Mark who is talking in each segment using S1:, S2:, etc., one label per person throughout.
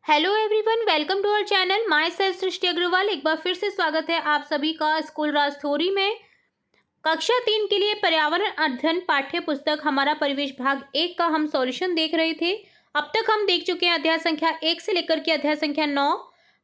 S1: Hello everyone, welcome to our channel. Myself Srishti Agarwal. एक बार फिर से स्वागत है आप सभी का स्कूल राज थ्योरी में। कक्षा 3 के लिए पर्यावरण अध्ययन पाठ्य पुस्तक हमारा परिवेश भाग 1 का हम सॉल्यूशन देख रहे थे। अब तक हम देख चुके हैं अध्याय संख्या 1 से लेकर के अध्याय संख्या 9।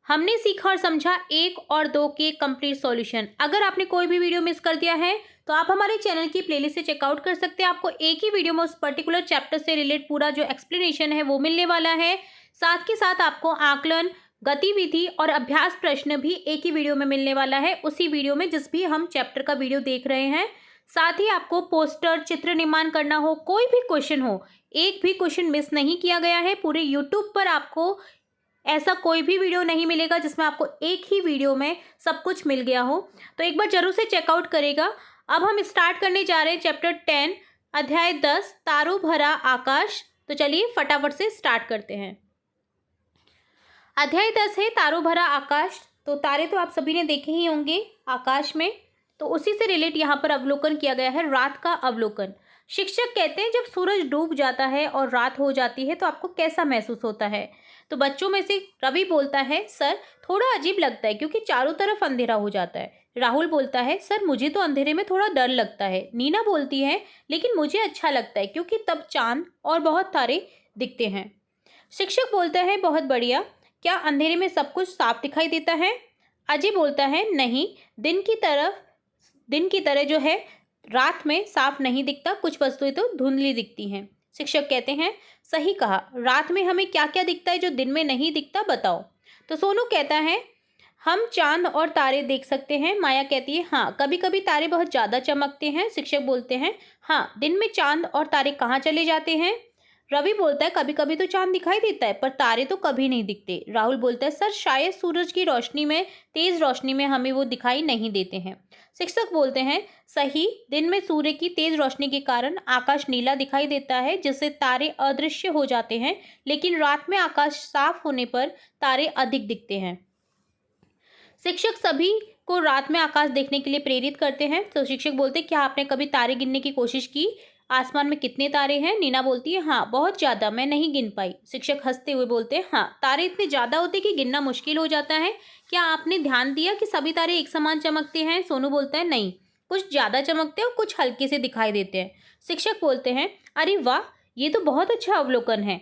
S1: हमने सीखा और समझा 1 और 2 के कंप्लीट सॉल्यूशन। अगर आपने कोई भी वीडियो मिस कर दिया है तो आप हमारे चैनल की प्लेलिस्ट से चेकआउट कर सकते हैं। आपको एक ही वीडियो में उस पर्टिकुलर चैप्टर से रिलेट पूरा जो एक्सप्लेनेशन है वो मिलने वाला है। साथ के साथ आपको आकलन, गतिविधि और अभ्यास प्रश्न भी एक ही वीडियो में मिलने वाला है, उसी वीडियो में जिस भी हम चैप्टर का वीडियो देख रहे हैं। साथ ही आपको पोस्टर, चित्र निर्माण करना हो, कोई भी क्वेश्चन हो, एक भी क्वेश्चन मिस नहीं किया गया है। पूरे यूट्यूब पर आपको ऐसा कोई भी वीडियो नहीं मिलेगा जिसमें आपको एक ही वीडियो में सब कुछ मिल गया हो, तो एक बार जरूर से चेकआउट करेगा। अब हम स्टार्ट करने जा रहे हैं चैप्टर 10 अध्याय 10 तारों भरा आकाश। तो चलिए फटाफट से स्टार्ट करते हैं। अध्याय 10 है तारों भरा आकाश। तो तारे तो आप सभी ने देखे ही होंगे आकाश में, तो उसी से रिलेट यहाँ पर अवलोकन किया गया है, रात का अवलोकन। शिक्षक कहते हैं जब सूरज डूब जाता है और रात हो जाती है तो आपको कैसा महसूस होता है। तो बच्चों में से रवि बोलता है सर थोड़ा अजीब लगता है क्योंकि चारों तरफ अंधेरा हो जाता है। राहुल बोलता है सर मुझे तो अंधेरे में थोड़ा डर लगता है। नीना बोलती है लेकिन मुझे अच्छा लगता है क्योंकि तब चांद और बहुत तारे दिखते हैं। शिक्षक बोलता है बहुत बढ़िया, क्या अंधेरे में सब कुछ साफ दिखाई देता है। अजय बोलता है नहीं, दिन की तरह जो है रात में साफ नहीं दिखता, कुछ वस्तुएं तो धुंधली दिखती हैं। शिक्षक कहते हैं सही कहा, रात में हमें क्या क्या दिखता है जो दिन में नहीं दिखता, बताओ। तो सोनू कहता है हम चांद और तारे देख सकते हैं। माया कहती है हाँ, कभी कभी तारे बहुत ज़्यादा चमकते हैं। शिक्षक बोलते हैं हाँ, दिन में चांद और तारे कहाँ चले जाते हैं। रवि बोलता है कभी कभी तो चांद दिखाई देता है पर तारे तो कभी नहीं दिखते। राहुल बोलता है सर शायद सूरज की रोशनी में, तेज रोशनी में हमें वो दिखाई नहीं देते हैं। शिक्षक बोलते हैं सही, दिन में सूर्य की तेज रोशनी के कारण आकाश नीला दिखाई देता है जिससे तारे अदृश्य हो जाते हैं, लेकिन रात में आकाश साफ होने पर तारे अधिक दिखते हैं। शिक्षक सभी को रात में आकाश देखने के लिए प्रेरित करते हैं। तो शिक्षक बोलते हैं क्या आपने कभी तारे गिनने की कोशिश की, आसमान में कितने तारे हैं। नीना बोलती है हाँ बहुत ज़्यादा, मैं नहीं गिन पाई। शिक्षक हंसते हुए बोलते हैं हाँ, तारे इतने ज़्यादा होते कि गिनना मुश्किल हो जाता है। क्या आपने ध्यान दिया कि सभी तारे एक समान चमकते हैं। सोनू बोलता है नहीं, कुछ ज़्यादा चमकते हैं और कुछ हल्के से दिखाई देते हैं। शिक्षक बोलते हैं अरे वाह, ये तो बहुत अच्छा अवलोकन है।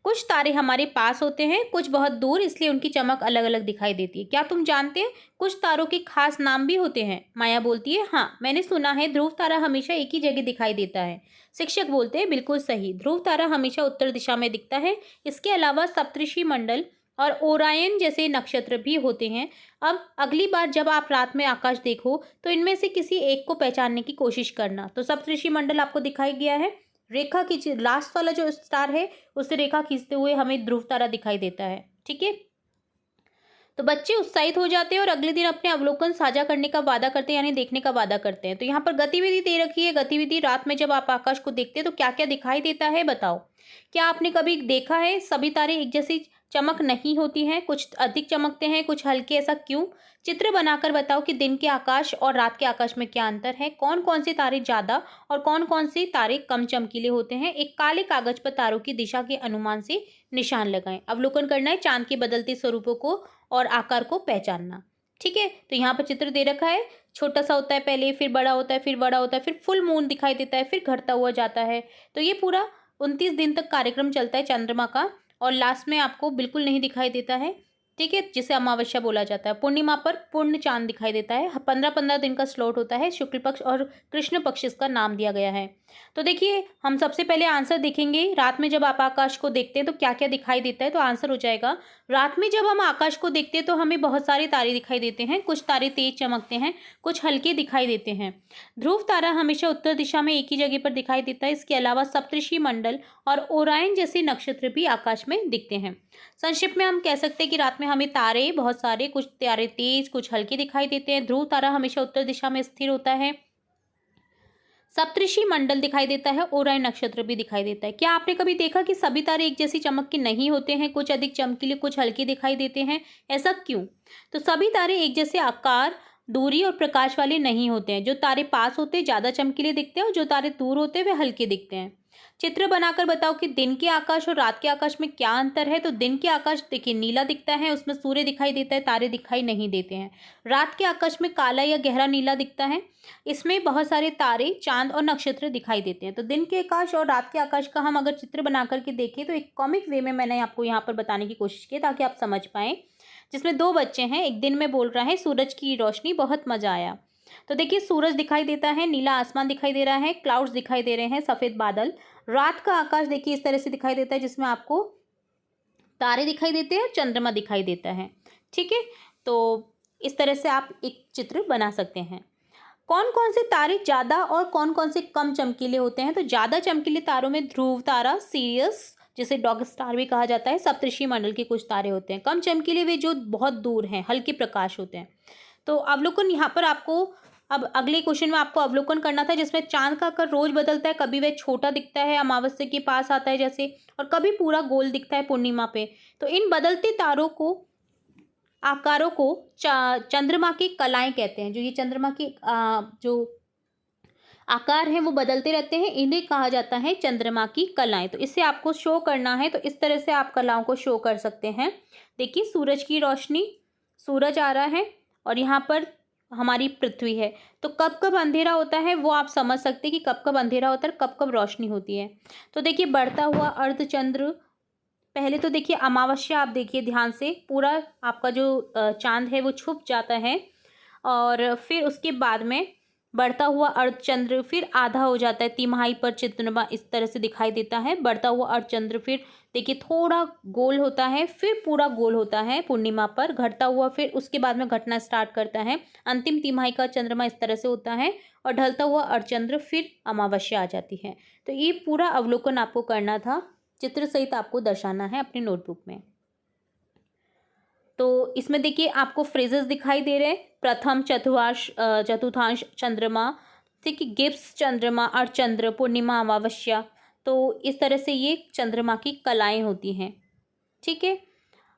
S1: कुछ तारे हमारे पास होते हैं, कुछ बहुत दूर, इसलिए उनकी चमक अलग अलग दिखाई देती है। क्या तुम जानते हैं कुछ तारों के खास नाम भी होते हैं। माया बोलती है हाँ, मैंने सुना है ध्रुव तारा हमेशा एक ही जगह दिखाई देता है। शिक्षक बोलते हैं बिल्कुल सही, ध्रुव तारा हमेशा उत्तर दिशा में दिखता है। इसके अलावा सप्तऋषि मंडल और ओरायन जैसे नक्षत्र भी होते हैं। अब अगली बार जब आप रात में आकाश देखो तो इनमें से किसी एक को पहचानने की कोशिश करना। तो सप्तऋषि मंडल आपको दिखाई गया है, रेखा खींच, लास्ट वाला जो स्टार है उससे रेखा खींचते हुए हमें ध्रुव तारा दिखाई देता है। ठीक है, तो बच्चे उत्साहित हो जाते हैं और अगले दिन अपने अवलोकन साझा करने का वादा करते हैं, यानी देखने का वादा करते हैं। तो यहाँ पर गतिविधि दे रखी है। गतिविधि रात में जब आप आकाश को देखते हैं तो क्या क्या दिखाई देता है, बताओ। क्या आपने कभी देखा है सभी तारे एक जैसी चमक नहीं होती हैं, कुछ अधिक चमकते हैं, कुछ हल्के, ऐसा क्यों। चित्र बनाकर बताओ कि दिन के आकाश और रात के आकाश में क्या अंतर है, कौन कौन से तारे ज़्यादा और कौन कौन से तारे कम चमकीले होते हैं। एक काले कागज पर तारों की दिशा के अनुमान से निशान लगाएं। अवलोकन करना है चांद के बदलते स्वरूपों को और आकार को पहचानना। ठीक है, तो यहाँ पर चित्र दे रखा है, छोटा सा होता है पहले, फिर बड़ा होता है, फिर बड़ा होता है, फिर फुल मून दिखाई देता है, फिर घटता हुआ जाता है। तो ये पूरा 29 दिन तक कार्यक्रम चलता है चंद्रमा का, और लास्ट में आपको बिल्कुल नहीं दिखाई देता है। ठीक है, जिसे अमावस्या बोला जाता है। पूर्णिमा पर पूर्ण चांद दिखाई देता है। 15-15 दिन का स्लॉट होता है, शुक्ल पक्ष और कृष्ण पक्ष इसका नाम दिया गया है। तो देखिए, हम सबसे पहले आंसर देखेंगे, रात में जब आप आकाश को देखते हैं तो क्या क्या दिखाई देता है। तो आंसर हो जाएगा, रात में जब हम आकाश को देखते हैं तो हमें बहुत सारे तारे दिखाई देते हैं। कुछ तारे तेज चमकते हैं, कुछ हल्के दिखाई देते हैं। ध्रुव तारा हमेशा उत्तर दिशा में एक ही जगह पर दिखाई देता है। इसके अलावा सप्तऋषि मंडल और ओरायन जैसे नक्षत्र भी आकाश में दिखते हैं। संक्षिप्त में हम कह सकते हैं कि रात में हमें तारे बहुत सारे, कुछ तारे तेज, कुछ हल्के दिखाई देते हैं। ध्रुव तारा हमेशा उत्तर दिशा में स्थिर होता है। सप्तऋषि मंडल दिखाई देता है, ओरायन नक्षत्र भी दिखाई देता है। क्या आपने कभी देखा कि सभी तारे एक जैसी चमक के नहीं होते हैं, कुछ अधिक चमकीले, कुछ हल्के दिखाई देते हैं, ऐसा क्यों। तो सभी तारे एक जैसे आकार, दूरी और प्रकाश वाले नहीं होते हैं। जो तारे पास होते हैं ज़्यादा चमकीले दिखते हैं और जो तारे दूर होते हैं वे हल्के दिखते हैं। चित्र बनाकर बताओ कि दिन के आकाश और रात के आकाश में क्या अंतर है। तो दिन के आकाश देखिए नीला दिखता है, उसमें सूर्य दिखाई देता है, तारे दिखाई नहीं देते हैं। रात के आकाश में काला या गहरा नीला दिखता है, इसमें बहुत सारे तारे, चांद और नक्षत्र दिखाई देते हैं। तो दिन के आकाश और रात के आकाश का हम अगर चित्र बना करके देखें तो एक कॉमिक वे में मैंने आपको यहाँ पर बताने की कोशिश की ताकि आप समझ पाएँ। जिसमें दो बच्चे हैं, एक दिन में बोल रहा है सूरज की रोशनी बहुत मज़ा आया। तो देखिए सूरज दिखाई देता है, नीला आसमान दिखाई दे रहा है, क्लाउड्स दिखाई दे रहे हैं, सफ़ेद बादल। रात का आकाश देखिए इस तरह से दिखाई देता है जिसमें आपको तारे दिखाई देते हैं, चंद्रमा दिखाई देता है। ठीक है, तो इस तरह से आप एक चित्र बना सकते हैं। कौन कौन से तारे ज़्यादा और कौन कौन से कम चमकीले होते हैं। तो ज़्यादा चमकीले तारों में ध्रुव तारा, सीरियस जिसे डॉग स्टार भी कहा जाता है, सप्तर्षि मंडल के कुछ तारे होते हैं। कम चमकीले वे जो बहुत दूर हैं, हल्के प्रकाश होते हैं। तो अवलोकन यहाँ पर आपको अब अगले क्वेश्चन में आपको अवलोकन करना था जिसमें चांद का आकार रोज बदलता है, कभी वह छोटा दिखता है अमावस्या के पास आता है जैसे, और कभी पूरा गोल दिखता है पूर्णिमा पे। तो इन बदलते तारों को आकारों को चंद्रमा की कलाएं कहते हैं। जो ये चंद्रमा की जो आकार हैं वो बदलते रहते हैं, इन्हें कहा जाता है चंद्रमा की कलाएं। तो इसे आपको शो करना है, तो इस तरह से आप कलाओं को शो कर सकते हैं। देखिए सूरज की रोशनी, सूरज आ रहा है और यहाँ पर हमारी पृथ्वी है। तो कब कब अंधेरा होता है वो आप समझ सकते हैं कि कब कब अंधेरा होता है, कब कब रोशनी होती है। तो देखिए बढ़ता हुआ अर्धचंद्र, पहले तो देखिए अमावस्या आप देखिए ध्यान से, पूरा आपका जो चांद है वो छुप जाता है और फिर उसके बाद में बढ़ता हुआ अर्धचंद्र फिर आधा हो जाता है, तिमाही पर चंद्रमा इस तरह से दिखाई देता है। बढ़ता हुआ अर्धचंद्र फिर देखिए थोड़ा गोल होता है, फिर पूरा गोल होता है पूर्णिमा पर, घटता हुआ फिर उसके बाद में घटना स्टार्ट करता है। अंतिम तिमाही का चंद्रमा इस तरह से होता है और ढलता हुआ अर्धचंद्र फिर अमावस्या आ जाती है। तो ये पूरा अवलोकन आपको करना था, चित्र सहित आपको दर्शाना है अपनी नोटबुक में। तो इसमें देखिए आपको फ्रेजेस दिखाई दे रहे हैं, प्रथम चतुर्थांश चंद्रमा, ठीक है, गिब्स चंद्रमा, अर्धचंद्र, पूर्णिमा, अमावस्या। तो इस तरह से ये चंद्रमा की कलाएं होती हैं। ठीक है,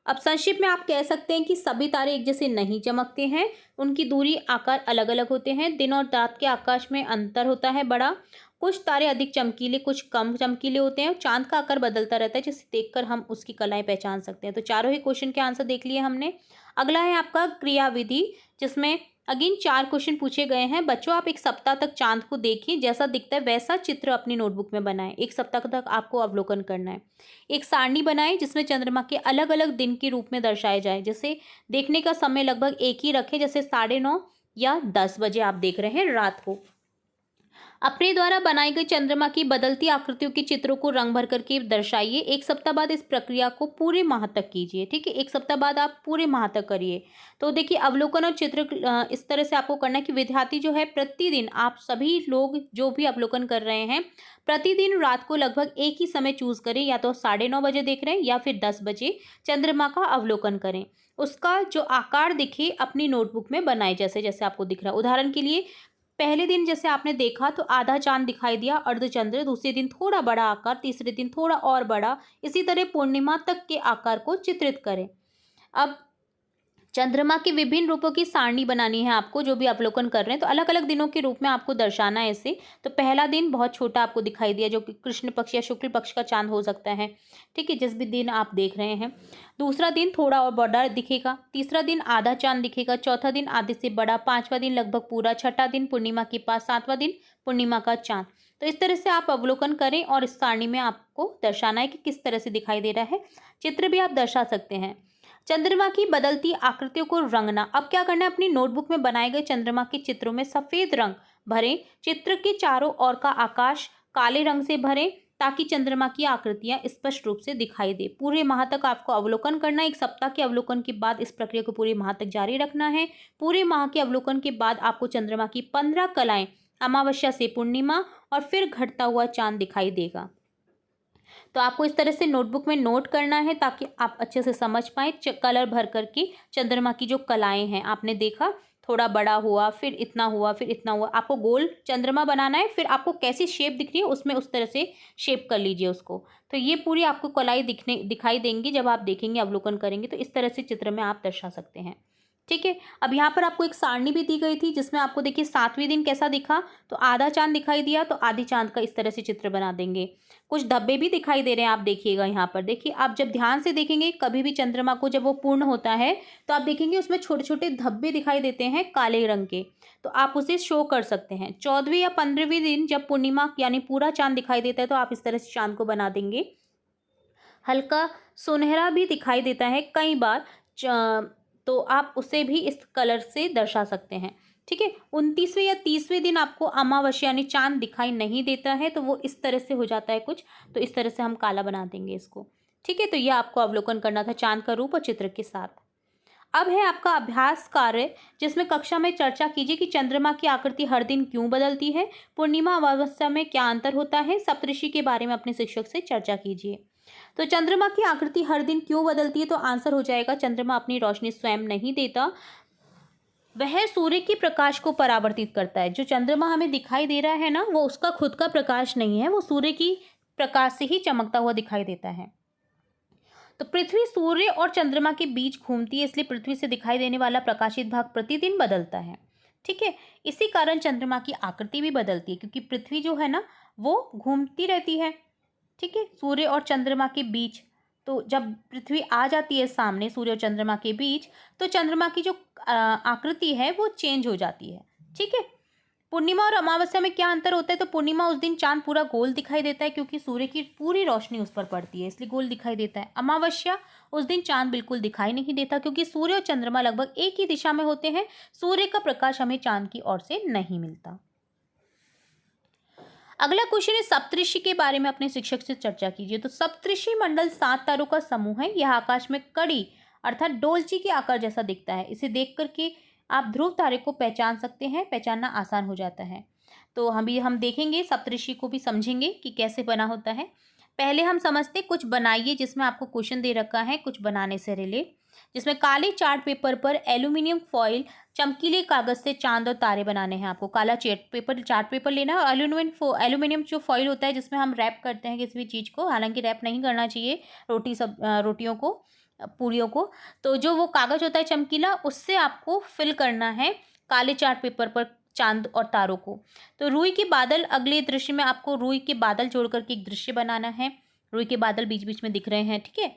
S1: अब संक्षिप्त में आप कह सकते हैं कि सभी तारे एक जैसे नहीं चमकते हैं, उनकी दूरी आकार अलग अलग होते हैं, दिन और रात के आकाश में अंतर होता है बड़ा। कुछ तारे अधिक चमकीले, कुछ कम चमकीले होते हैं और चांद का आकार बदलता रहता है जिसे देखकर हम उसकी कलाएं पहचान सकते हैं। तो चारों ही क्वेश्चन के आंसर देख लिए हमने। अगला है आपका क्रियाविधि, जिसमें अगेन 4 क्वेश्चन पूछे गए हैं। बच्चों आप एक सप्ताह तक चांद को देखिए, जैसा दिखता है वैसा चित्र अपनी नोटबुक में बनाएं। एक सप्ताह तक आपको अवलोकन करना है। एक सारणी बनाएं जिसमें चंद्रमा के अलग अलग दिन के रूप में दर्शाए जाए, जैसे देखने का समय लगभग एक ही रखें, जैसे 9:30 या 10 बजे आप देख रहे हैं रात को। अपने द्वारा बनाई गई चंद्रमा की बदलती आकृतियों के चित्रों को रंग भर करके दर्शाइए। एक सप्ताह बाद इस प्रक्रिया को पूरे माह तक कीजिए। ठीक है, एक सप्ताह बाद आप पूरे माह तक करिए। तो देखिए अवलोकन और चित्र इस तरह से आपको करना है कि विद्यार्थी जो है प्रतिदिन, आप सभी लोग जो भी अवलोकन कर रहे हैं, प्रतिदिन रात को लगभग एक ही समय चूज करें, या तो 9:30 बजे देख रहे हैं या फिर 10 बजे चंद्रमा का अवलोकन करें। उसका जो आकार दिखे अपनी नोटबुक में बनाए, जैसे जैसे आपको दिख रहा है। उदाहरण के लिए पहले दिन जैसे आपने देखा तो आधा चांद दिखाई दिया, अर्धचंद्र, दूसरे दिन थोड़ा बड़ा आकार, तीसरे दिन थोड़ा और बड़ा, इसी तरह पूर्णिमा तक के आकार को चित्रित करें। अब चंद्रमा के विभिन्न रूपों की सारणी बनानी है आपको, जो भी अवलोकन कर रहे हैं। तो अलग अलग दिनों के रूप में आपको दर्शाना है इसे। तो पहला दिन बहुत छोटा आपको दिखाई दिया, जो कि कृष्ण पक्ष या शुक्ल पक्ष का चांद हो सकता है, ठीक है, जिस भी दिन आप देख रहे हैं। दूसरा दिन थोड़ा और बड़ा दिखेगा, तीसरा दिन आधा चांद दिखेगा, चौथा दिन आधे से बड़ा, पांचवा दिन लगभग पूरा, छठा दिन पूर्णिमा के पास, सातवां दिन पूर्णिमा का चांद। तो इस तरह से आप अवलोकन करें और इस सारणी में आपको दर्शाना है कि किस तरह से दिखाई दे रहा है। चित्र भी आप दर्शा सकते हैं। चंद्रमा की बदलती आकृतियों को रंगना। अब क्या करना है, अपनी नोटबुक में बनाए गए चंद्रमा के चित्रों में सफेद रंग भरें। चित्र के चारों ओर का आकाश काले रंग से भरें ताकि चंद्रमा की आकृतियां स्पष्ट रूप से दिखाई दे। पूरे माह तक आपको अवलोकन करना है। एक सप्ताह के अवलोकन के बाद इस प्रक्रिया को पूरे माह तक जारी रखना है। पूरे माह के अवलोकन के बाद आपको चंद्रमा की 15 कलाएं, अमावस्या से पूर्णिमा और फिर घटता हुआ चांद दिखाई देगा। तो आपको इस तरह से नोटबुक में नोट करना है ताकि आप अच्छे से समझ पाएँ। कलर भर करके चंद्रमा की जो कलाएं हैं, आपने देखा थोड़ा बड़ा हुआ, फिर इतना हुआ, फिर इतना हुआ। आपको गोल चंद्रमा बनाना है, फिर आपको कैसी शेप दिख रही है उसमें उस तरह से शेप कर लीजिए उसको। तो ये पूरी आपको कलाएं दिखाई देंगी जब आप देखेंगे, अवलोकन करेंगे। तो इस तरह से चित्र में आप दर्शा सकते हैं। ठीक है। अब यहाँ पर आपको एक सारणी भी दी गई थी जिसमें आपको देखिए 7वें दिन कैसा दिखा, तो आधा चांद दिखाई दिया, तो आधी चांद का इस तरह से चित्र बना देंगे। कुछ धब्बे भी दिखाई दे रहे हैं, आप देखिएगा यहाँ पर। देखिए आप जब ध्यान से देखेंगे कभी भी चंद्रमा को जब वो पूर्ण होता है तो आप देखेंगे उसमें छोटे छोटे धब्बे दिखाई देते हैं काले रंग के, तो आप उसे शो कर सकते हैं। 14वें या 15वें दिन जब पूर्णिमा यानी पूरा चांद दिखाई देता है तो आप इस तरह से चांद को बना देंगे। हल्का सुनहरा भी दिखाई देता है कई बार, तो आप उसे भी इस कलर से दर्शा सकते हैं। ठीक है। 29वें या 30वें दिन आपको अमावस्या यानी चांद दिखाई नहीं देता है तो वो इस तरह से हो जाता है कुछ, तो इस तरह से हम काला बना देंगे इसको। ठीक है। तो यह आपको अवलोकन करना था चांद का रूप और चित्र के साथ। अब है आपका अभ्यास कार्य, जिसमें कक्षा में चर्चा कीजिए कि चंद्रमा की आकृति हर दिन क्यों बदलती है, पूर्णिमा अमावस्या में क्या अंतर होता है, सप्तऋषि के बारे में अपने शिक्षक से चर्चा कीजिए। तो चंद्रमा की आकृति हर दिन क्यों बदलती है, तो आंसर हो जाएगा चंद्रमा अपनी रोशनी स्वयं नहीं देता, वह सूर्य की प्रकाश को परावर्तित करता है। जो चंद्रमा हमें दिखाई दे रहा है ना, वो उसका खुद का प्रकाश नहीं है, वो सूर्य की प्रकाश से ही चमकता हुआ दिखाई देता है। तो पृथ्वी सूर्य और चंद्रमा के बीच घूमती है, इसलिए पृथ्वी से दिखाई देने वाला प्रकाशित भाग प्रतिदिन बदलता है। ठीक है। इसी कारण चंद्रमा की आकृति भी बदलती है, क्योंकि पृथ्वी जो है ना वो घूमती रहती है। ठीक है। सूर्य और चंद्रमा के बीच, तो जब पृथ्वी आ जाती है सामने सूर्य और चंद्रमा के बीच, तो चंद्रमा की जो आकृति है वो चेंज हो जाती है। ठीक है। पूर्णिमा और अमावस्या में क्या अंतर होता है, तो पूर्णिमा उस दिन चांद पूरा गोल दिखाई देता है क्योंकि सूर्य की पूरी रोशनी उस पर पड़ती है, इसलिए गोल दिखाई देता है। अमावस्या उस दिन चांद बिल्कुल दिखाई नहीं देता क्योंकि सूर्य और चंद्रमा लगभग एक ही दिशा में होते हैं, सूर्य का प्रकाश हमें चांद की ओर से नहीं मिलता। अगला क्वेश्चन है सप्तऋषि के बारे में अपने शिक्षक से चर्चा कीजिए। तो सप्तऋषि मंडल 7 तारों का समूह है। यह आकाश में कड़ी अर्थात डोलची के आकार जैसा दिखता है। इसे देख करके आप ध्रुव तारे को पहचान सकते हैं, पहचानना आसान हो जाता है। तो हम देखेंगे सप्तऋषि को भी समझेंगे कि कैसे बना होता है। पहले हम समझते कुछ बनाइए, जिसमें आपको क्वेश्चन दे रखा है कुछ बनाने से रिलेट, जिसमें काले चार्ट पेपर पर एल्यूमिनियम फॉइल चमकीले कागज से चांद और तारे बनाने हैं। आपको काला चार्ट पेपर लेना है और एल्यूमिनियम जो फॉइल होता है जिसमें हम रैप करते हैं किसी भी चीज़ को, हालांकि रैप नहीं करना चाहिए रोटियों को, पूरियों को, तो जो वो कागज होता है चमकीला उससे आपको फिल करना है काले चार्ट पेपर पर चांद और तारों को। तो रुई के बादल, अगले दृश्य में आपको रुई के बादल जोड़ करके एक दृश्य बनाना है। रुई के बादल बीच बीच में दिख रहे हैं। ठीक है।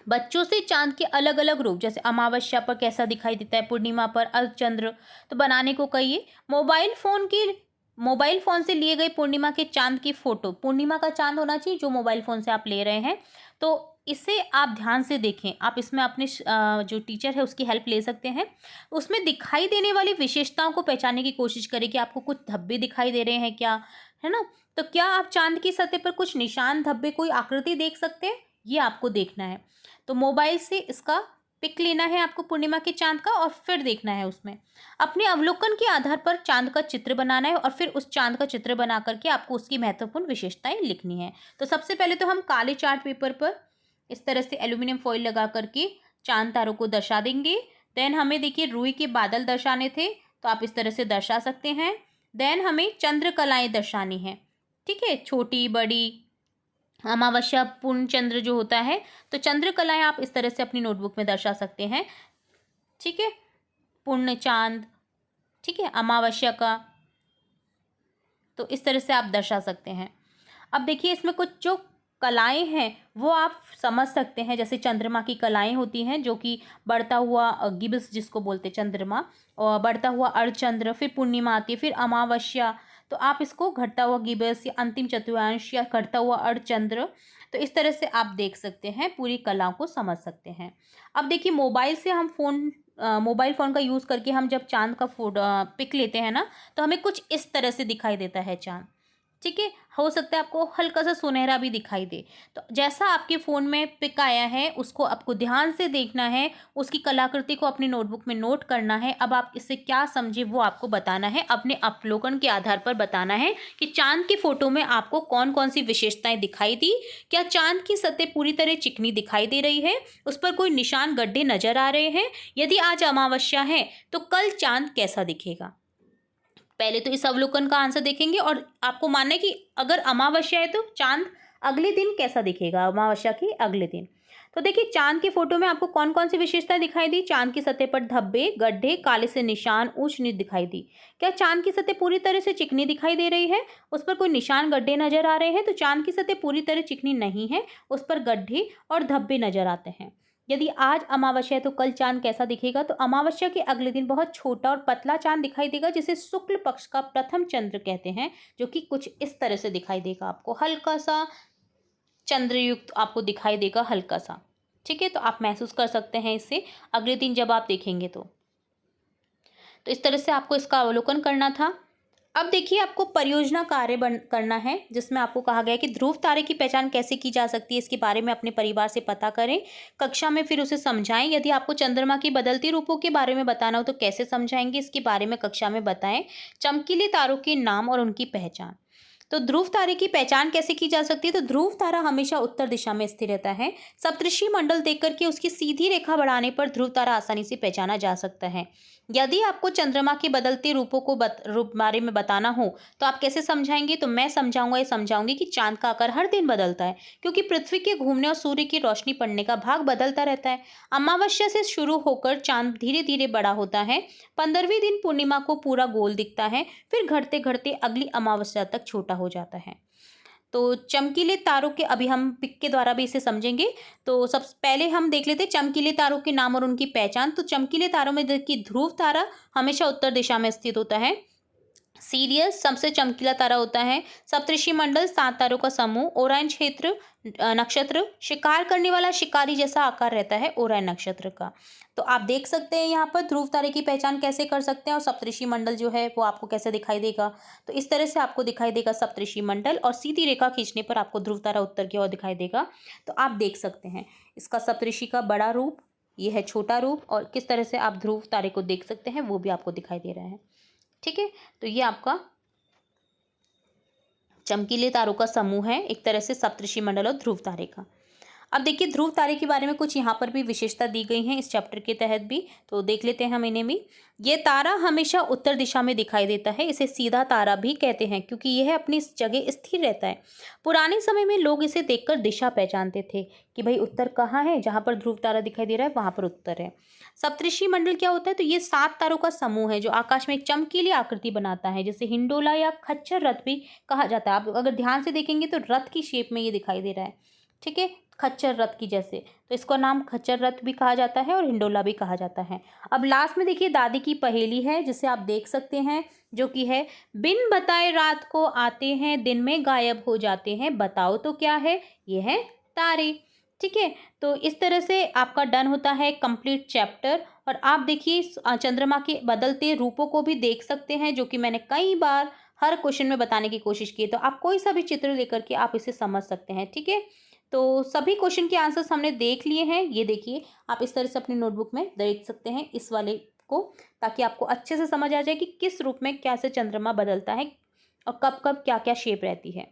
S1: बच्चों से चांद के अलग अलग रूप, जैसे अमावस्या पर कैसा दिखाई देता है, पूर्णिमा पर, अर्धचंद्र, तो बनाने को कहिए। मोबाइल फोन से लिए गए पूर्णिमा के चांद की फोटो, पूर्णिमा का चांद होना चाहिए जो मोबाइल फोन से आप ले रहे हैं, तो इसे आप ध्यान से देखें। आप इसमें अपने जो टीचर है उसकी हेल्प ले सकते हैं। उसमें दिखाई देने वाली विशेषताओं को पहचानने की कोशिश करें कि आपको कुछ धब्बे दिखाई दे रहे हैं क्या, है ना। तो क्या आप चांद की सतह पर कुछ निशान, धब्बे, कोई आकृति देख सकते हैं, ये आपको देखना है। तो मोबाइल से इसका पिक लेना है आपको पूर्णिमा के चांद का और फिर देखना है उसमें। अपने अवलोकन के आधार पर चांद का चित्र बनाना है और फिर उस चांद का चित्र बना करके आपको उसकी महत्वपूर्ण विशेषताएं लिखनी है। तो सबसे पहले तो हम काले चार्ट पेपर पर इस तरह से एल्यूमिनियम फॉइल लगा करके चांद तारों को दर्शा देंगे। देन हमें देखिए रुई के बादल दर्शाने थे, तो आप इस तरह से दर्शा सकते हैं। देन हमें चंद्रकलाएं दर्शानी है। ठीक है। छोटी बड़ी, अमावस्या, पूर्ण चंद्र जो होता है, तो चंद्रकलाएं आप इस तरह से अपनी नोटबुक में दर्शा सकते हैं। ठीक है। पूर्ण चांद, ठीक है, अमावस्या का, तो इस तरह से आप दर्शा सकते हैं। अब देखिए इसमें कुछ जो कलाएं हैं वो आप समझ सकते हैं, जैसे चंद्रमा की कलाएं होती हैं जो कि बढ़ता हुआ गिब्स जिसको बोलते हैं चंद्रमा, और बढ़ता हुआ अर्धचंद्र, फिर पूर्णिमा आती है, फिर अमावस्या, तो आप इसको घटता हुआ गिब्स या अंतिम चतुर्थांश या घटता हुआ अर्धचंद्र, तो इस तरह से आप देख सकते हैं, पूरी कला को समझ सकते हैं। अब देखिए मोबाइल फ़ोन का यूज़ करके हम जब चांद का पिक लेते हैं ना, तो हमें कुछ इस तरह से दिखाई देता है चांद। ठीक है। हो सकता है आपको हल्का सा सुनहरा भी दिखाई दे, तो जैसा आपके फ़ोन में पिक आया है उसको आपको ध्यान से देखना है, उसकी कलाकृति को अपनी नोटबुक में नोट करना है। अब आप इससे क्या समझे वो आपको बताना है, अपने अवलोकन के आधार पर बताना है कि चांद की फ़ोटो में आपको कौन कौन सी विशेषताएं दिखाई दी। क्या चांद की सतह पूरी तरह चिकनी दिखाई दे रही है, उस पर कोई निशान, गड्ढे नजर आ रहे हैं, यदि आज अमावस्या है तो कल चांद कैसा दिखेगा। पहले तो इस अवलोकन का आंसर देखेंगे और आपको मानना है कि अगर अमावस्या है तो चांद अगले दिन कैसा दिखेगा, अमावस्या के अगले दिन। तो देखिए चांद की फोटो में आपको कौन कौन सी विशेषता दिखाई दी। चांद की सतह पर धब्बे, गड्ढे, काले से निशान, ऊंच नीच दिखाई दी। क्या चांद की सतह पूरी तरह से चिकनी दिखाई दे रही है, उस पर कोई निशान गड्ढे नजर आ रहे हैं? तो चांद की सतह पूरी तरह चिकनी नहीं है, उस पर गड्ढे और धब्बे नजर आते हैं। यदि आज अमावस्या है तो कल चांद कैसा दिखेगा? तो अमावस्या के अगले दिन बहुत छोटा और पतला चांद दिखाई देगा, जिसे शुक्ल पक्ष का प्रथम चंद्र कहते हैं, जो कि कुछ इस तरह से दिखाई देगा। आपको हल्का सा चंद्रयुक्त आपको दिखाई देगा, हल्का सा। ठीक है, तो आप महसूस कर सकते हैं इससे अगले दिन जब आप देखेंगे तो इस तरह से आपको इसका अवलोकन करना था। अब देखिए आपको परियोजना कार्य करना है, जिसमें आपको कहा गया है कि ध्रुव तारे की पहचान कैसे की जा सकती है, इसके बारे में अपने परिवार से पता करें, कक्षा में फिर उसे समझाएं। यदि आपको चंद्रमा की बदलती रूपों के बारे में बताना हो तो कैसे समझाएंगे, इसके बारे में कक्षा में बताएं। चमकीले तारों के नाम और उनकी पहचान। तो ध्रुव तारे की पहचान कैसे की जा सकती है? तो ध्रुव तारा हमेशा उत्तर दिशा में स्थिर रहता है। सप्तऋषि मंडल देख करके उसकी सीधी रेखा बढ़ाने पर ध्रुव तारा आसानी से पहचाना जा सकता है। यदि आपको चंद्रमा के बदलते रूपों को रूप बारे में बताना हो तो आप कैसे समझाएंगे? तो मैं समझाऊंगा, ये समझाऊंगी कि चांद का आकार हर दिन बदलता है, क्योंकि पृथ्वी के घूमने और सूर्य की रोशनी पड़ने का भाग बदलता रहता है। अमावस्या से शुरू होकर चांद धीरे धीरे बड़ा होता है। 15वें दिन पूर्णिमा को पूरा गोल दिखता है, फिर घटते घटते अगली अमावस्या तक छोटा हो जाता है। तो चमकीले तारों के, अभी हम पिक के द्वारा भी इसे समझेंगे। तो सबसे पहले हम देख लेते हैं चमकीले तारों के नाम और उनकी पहचान। तो चमकीले तारों में देखिए ध्रुव तारा हमेशा उत्तर दिशा में स्थित होता है। सीरियस सबसे चमकीला तारा होता है। सप्तऋषि मंडल 7 तारों का समूह। ओरायन क्षेत्र नक्षत्र, शिकार करने वाला शिकारी जैसा आकार रहता है ओरायन नक्षत्र का। तो आप देख सकते हैं यहाँ पर ध्रुव तारे की पहचान कैसे कर सकते हैं, और सप्तऋषि मंडल जो है वो आपको कैसे दिखाई देगा। तो इस तरह से आपको दिखाई देगा सप्तऋषि मंडल, और सीधी रेखा खींचने पर आपको ध्रुव तारा उत्तर की ओर दिखाई देगा। तो आप देख सकते हैं इसका सप्तऋषि का बड़ा रूप, ये है छोटा रूप, और किस तरह से आप ध्रुव तारे को देख सकते हैं वो भी आपको दिखाई दे रहा है। ठीक है, तो ये आपका चमकीले तारों का समूह है, एक तरह से सप्तऋषि मंडल और ध्रुव तारे का। अब देखिए ध्रुव तारे के बारे में कुछ यहाँ पर भी विशेषता दी गई हैं इस चैप्टर के तहत भी, तो देख लेते हैं हम इन्हें भी। ये तारा हमेशा उत्तर दिशा में दिखाई देता है, इसे सीधा तारा भी कहते हैं क्योंकि यह अपनी जगह स्थिर रहता है। पुराने समय में लोग इसे देखकर दिशा पहचानते थे कि भाई उत्तर कहाँ है, जहाँ पर ध्रुव तारा दिखाई दे रहा है वहाँ पर उत्तर है। सप्तऋषि मंडल क्या होता है? तो ये 7 तारों का समूह है जो आकाश में एक चमकीली आकृति बनाता है, जिसे हिंडोला या खच्चर रथ भी कहा जाता है। आप अगर ध्यान से देखेंगे तो रथ की शेप में ये दिखाई दे रहा है। ठीक है, खच्चर रथ की जैसे, तो इसका नाम खच्चर रथ भी कहा जाता है और हिंडोला भी कहा जाता है। अब लास्ट में देखिए दादी की पहेली है, जिसे आप देख सकते हैं, जो कि है बिन बताए रात को आते हैं, दिन में गायब हो जाते हैं, बताओ तो क्या है? ये है तारे। ठीक है, तो इस तरह से आपका डन होता है कंप्लीट चैप्टर। और आप देखिए चंद्रमा के बदलते रूपों को भी देख सकते हैं, जो कि मैंने कई बार हर क्वेश्चन में बताने की कोशिश की है। तो आप कोई सा भी चित्र लेकर के आप इसे समझ सकते हैं। ठीक है, तो सभी क्वेश्चन के आंसर्स हमने देख लिए हैं। ये देखिए आप इस तरह से अपनी नोटबुक में देख सकते हैं इस वाले को, ताकि आपको अच्छे से समझ आ जाए कि किस रूप में कैसे चंद्रमा बदलता है और कब कब क्या क्या शेप रहती है।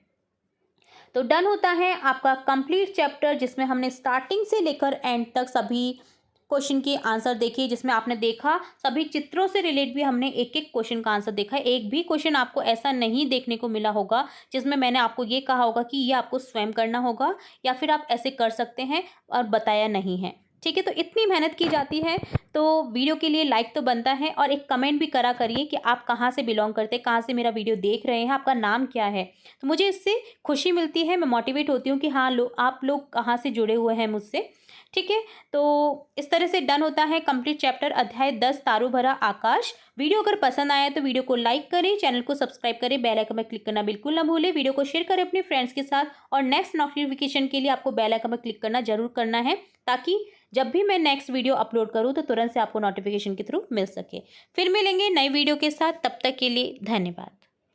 S1: तो डन होता है आपका कंप्लीट चैप्टर, जिसमें हमने स्टार्टिंग से लेकर एंड तक सभी क्वेश्चन के आंसर देखे, जिसमें आपने देखा सभी चित्रों से रिलेट भी हमने एक एक क्वेश्चन का आंसर देखा है। एक भी क्वेश्चन आपको ऐसा नहीं देखने को मिला होगा जिसमें मैंने आपको ये कहा होगा कि ये आपको स्वयं करना होगा या फिर आप ऐसे कर सकते हैं और बताया नहीं है। ठीक है, तो इतनी मेहनत की जाती है, तो वीडियो के लिए लाइक तो बनता है, और एक कमेंट भी करा करिए कि आप कहाँ से बिलोंग करते हैं, कहाँ से मेरा वीडियो देख रहे हैं, आपका नाम क्या है। तो मुझे इससे खुशी मिलती है, मैं मोटिवेट होती हूँ कि हाँ आप लोग कहाँ से जुड़े हुए हैं मुझसे। ठीक है, तो इस तरह से डन होता है कंप्लीट चैप्टर अध्याय 10 तारों भरा आकाश। वीडियो अगर पसंद आया तो वीडियो को लाइक करें, चैनल को सब्सक्राइब करें, बेल आइकन पर क्लिक करना बिल्कुल ना भूलें, वीडियो को शेयर करें अपने फ्रेंड्स के साथ, और नेक्स्ट नोटिफिकेशन के लिए आपको बेल आइकन पर क्लिक करना जरूर करना है, ताकि जब भी मैं नेक्स्ट वीडियो अपलोड करूँ तो तुरंत से आपको नोटिफिकेशन के थ्रू मिल सके। फिर मिलेंगे नई वीडियो के साथ, तब तक के लिए धन्यवाद।